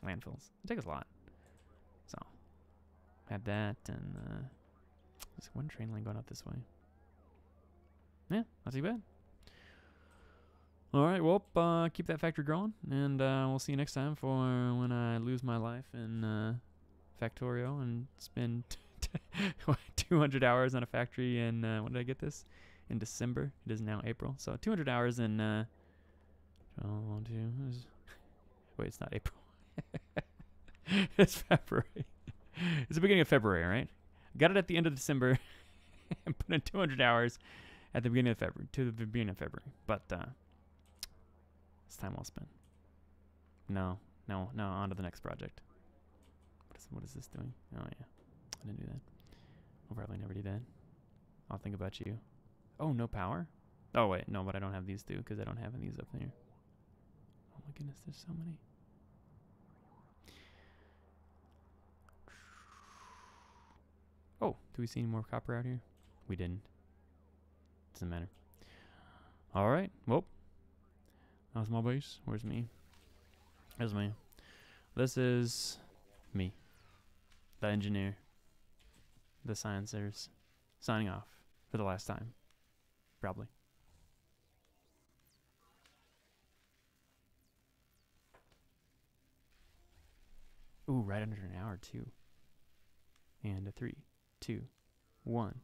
Landfills. It takes a lot. So had that, and there's one train line going up this way. Yeah, not too bad. All right, well, keep that factory growing, and we'll see you next time for when I lose my life in Factorio and spend 200 hours on a factory in, when did I get this? In December. It is now April. So 200 hours in, wait, it's not April. It's February. It's the beginning of February, right? Got it at the end of December and put in 200 hours at the beginning of February, But, it's time well spent. No, on to the next project. What is this doing? Oh, yeah. I didn't do that. I'll probably never do that. I'll think about you. Oh, no power? Oh, wait. No, but I don't have these two because I don't have these up there. Oh, my goodness. There's so many. Oh, do we see any more copper out here? We didn't. Doesn't matter. All right. Well, that was my base. Where's me? There's me. This is me. The engineer. The sciencers. Signing off for the last time. Probably. Ooh, right under an hour too. And a 3, 2, 1.